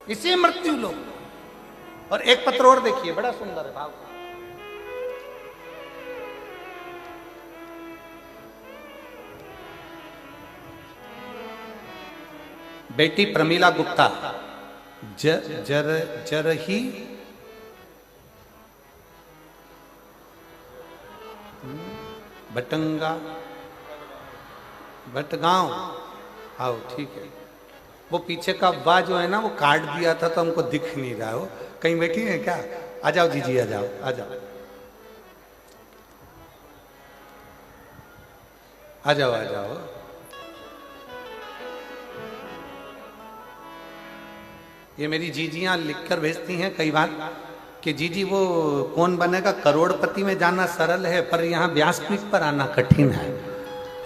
इसे मृत्यु लोक। और एक पत्र और देखिए, बड़ा सुंदर है भाव। बेटी प्रमीला गुप्ता जरही भटगांव। आओ ठीक है। वो पीछे का वाह जो है ना, वो काट दिया था तो हमको दिख नहीं रहा हो। कहीं बैठी है क्या? आ जाओ जीजी, आ जाओ आ जाओ आ जाओ आ जाओ। ये मेरी जीजियां लिखकर भेजती हैं कई बार कि जीजी वो कौन बनेगा करोड़पति में जाना सरल है, पर यहाँ व्यासपीठ पर आना कठिन है।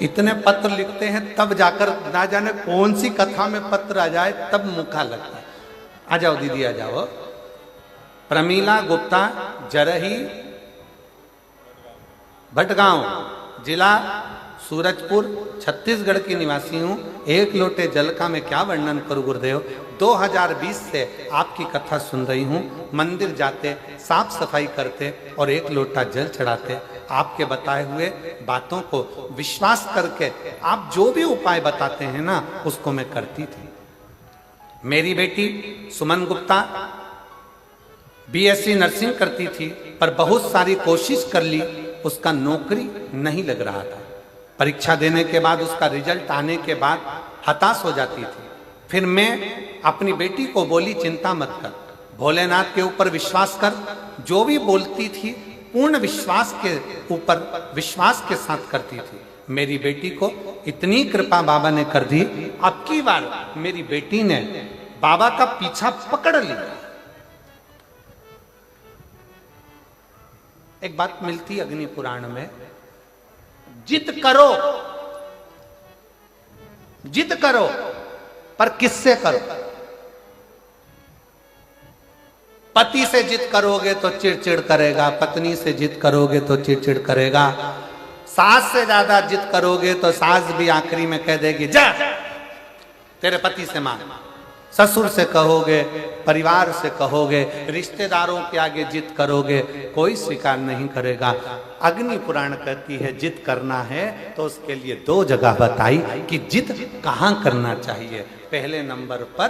इतने पत्र लिखते हैं तब जाकर ना जाने कौन सी कथा में पत्र आ जाए तब मुखा लगता है। आ जाओ दीदी आ जाओ। प्रमीला गुप्ता जरही भटगांव, जिला सूरजपुर, छत्तीसगढ़ की निवासी हूँ। एक लोटे जल का मैं क्या वर्णन करूँ गुरुदेव। 2020 से आपकी कथा सुन रही हूँ। मंदिर जाते, साफ सफाई करते और एक लोटा जल चढ़ाते। आपके बताए हुए बातों को विश्वास करके आप जो भी उपाय बताते हैं ना, उसको मैं करती थी। मेरी बेटी सुमन गुप्ता बीएससी नर्सिंग करती थी, पर बहुत सारी कोशिश कर ली, उसका नौकरी नहीं लग रहा था। परीक्षा देने के बाद उसका रिजल्ट आने के बाद हताश हो जाती थी। फिर मैं अपनी बेटी को बोली चिंता मत कर, भोलेनाथ के ऊपर विश्वास कर। जो भी बोलती थी पूर्ण विश्वास के ऊपर विश्वास के साथ करती थी। मेरी बेटी को इतनी कृपा बाबा ने कर दी, अब की बार मेरी बेटी ने बाबा का पीछा पकड़ लिया। एक बात मिलती अग्नि पुराण में, जिद करो, जिद करो, पर किससे करो। पति से जिद करोगे तो चिड़चिड़ करेगा, पत्नी से जिद करोगे तो चिड़चिड़ करेगा, सास से ज्यादा जिद करोगे तो सास भी आखिरी में कह देगी जा तेरे पति से मांग। ससुर से कहोगे, परिवार से कहोगे, रिश्तेदारों के आगे जिद करोगे, कोई स्वीकार नहीं करेगा। अग्नि पुराण कहती है जिद करना है तो उसके लिए 2 जगह बताई कि जिद कहाँ करना चाहिए। पहले नंबर पर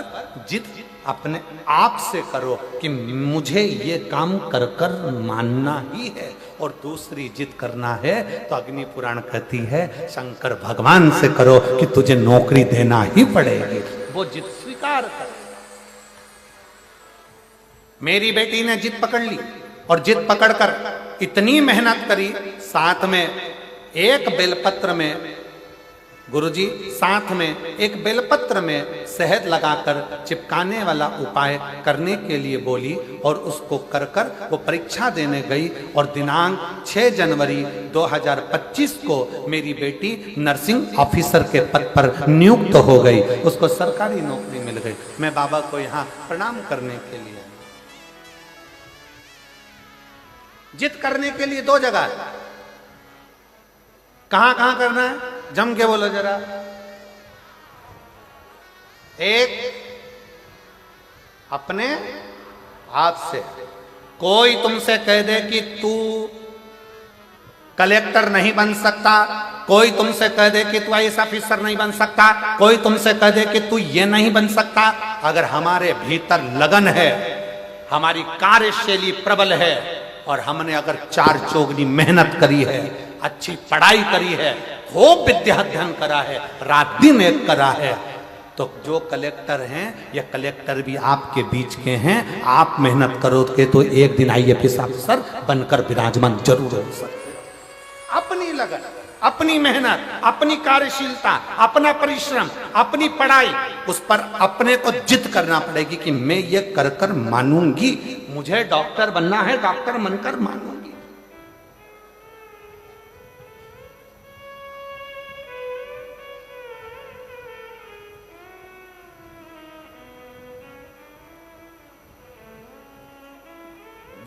जिद अपने आप से करो कि मुझे ये काम कर कर मानना ही है, और दूसरी जिद करना है तो अग्नि पुराण कहती है शंकर भगवान से करो कि तुझे नौकरी देना ही पड़ेगी। वो जिद स्वीकार कर। मेरी बेटी ने जिद पकड़ ली और जिद पकड़कर इतनी मेहनत करी। साथ में एक बेलपत्र में, गुरुजी साथ में एक बेलपत्र में शहद लगाकर चिपकाने वाला उपाय करने के लिए बोली, और उसको कर कर वो परीक्षा देने गई। और दिनांक 6 जनवरी 2025 को मेरी बेटी नर्सिंग ऑफिसर के पद पर नियुक्त हो गई, उसको सरकारी नौकरी मिल गई। मैं बाबा को यहाँ प्रणाम करने के लिए। जिद करने के लिए 2 जगह है। कहां कहां करना है जम के बोलो जरा। एक अपने हाथ से। कोई तुमसे कह दे कि तू कलेक्टर नहीं बन सकता, कोई तुमसे कह दे कि तू आईएएस ऑफिसर नहीं बन सकता, कोई तुमसे कह दे कि तू ये नहीं बन सकता, अगर हमारे भीतर लगन है, हमारी कार्यशैली प्रबल है, और हमने अगर 4 चौगनी मेहनत करी है, अच्छी पढ़ाई करी है, खूब विद्या अध्ययन करा है, रात दिन एक करा है, तो जो कलेक्टर हैं या कलेक्टर भी आपके बीच के हैं, आप मेहनत करोगे तो एक दिन आईएएस अफसर बनकर विराजमान जरूर हो सकते। अपनी लगन, अपनी मेहनत, अपनी कार्यशीलता, अपना परिश्रम, अपनी पढ़ाई, उस पर अपने को जिद करना पड़ेगी कि मैं ये कर कर मानूंगी, मुझे डॉक्टर बनना है, डॉक्टर बनकर मानूंगी।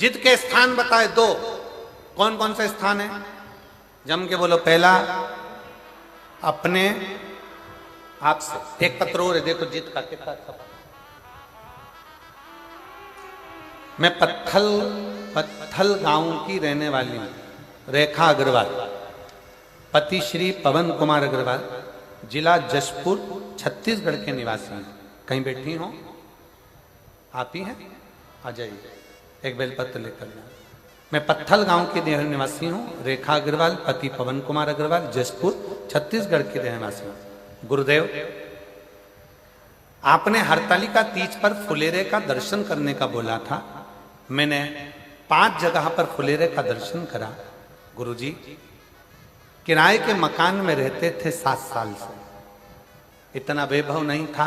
जिद के स्थान बताए 2, कौन कौन से स्थान है? जम के बोलो। पहला अपने आप से। एक पत्र और है, देखो जिद का कितना अच्छा। मैं पत्थल गांव की रहने वाली हूं, रेखा अग्रवाल, पति श्री पवन कुमार अग्रवाल, जिला जशपुर, छत्तीसगढ़ के निवासी हैं। कहीं बैठी हो? आप ही हैं? आ जाइए, एक बेलपत्र लेकर जाओ। मैं पत्थल गांव के निवासी हूं, रेखा अग्रवाल, पति पवन कुमार अग्रवाल, जशपुर, छत्तीसगढ़ के रहवासी हूं। गुरुदेव, आपने हरतालिका तीज पर फुलेरे का दर्शन करने का बोला था। मैंने 5 जगह पर फुलेरे का दर्शन करा। गुरुजी, किराए के मकान में रहते थे 7 साल से। इतना वैभव नहीं था,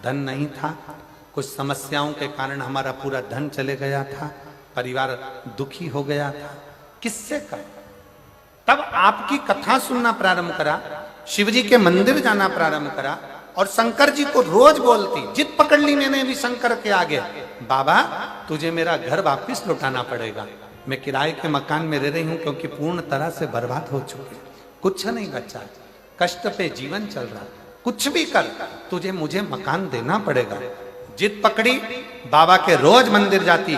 धन नहीं था, कुछ समस्याओं के कारण हमारा पूरा धन चले गया था, परिवार दुखी हो गया था। किससे कर? तब आपकी कथा सुनना प्रारंभ करा, शिवजी के मंदिर जाना प्रारंभ करा और शंकर जी को रोज बोलती, जिद पकड़ ली मैंने भी शंकर के आगे, बाबा तुझे मेरा घर वापस लौटाना पड़ेगा। मैं किराए के मकान में रह रही हूं क्योंकि पूर्ण तरह से बर्बाद हो चुकी, कुछ नहीं बचा, कष्ट पे जीवन चल रहा, कुछ भी कर तुझे मुझे मकान देना पड़ेगा। जिद पकड़ी, बाबा के रोज मंदिर जाती,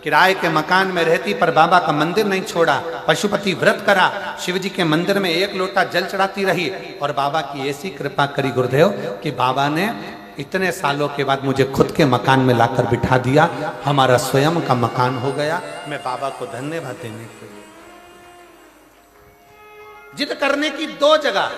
किराए के मकान में रहती पर बाबा का मंदिर नहीं छोड़ा। पशुपति व्रत करा, शिवजी के मंदिर में 1 लोटा जल चढ़ाती रही और बाबा की ऐसी कृपा करी गुरुदेव कि बाबा ने इतने सालों के बाद मुझे खुद के मकान में लाकर बिठा दिया। हमारा स्वयं का मकान हो गया। मैं बाबा को धन्यवाद देने के लिए जिद करने की 2 जगह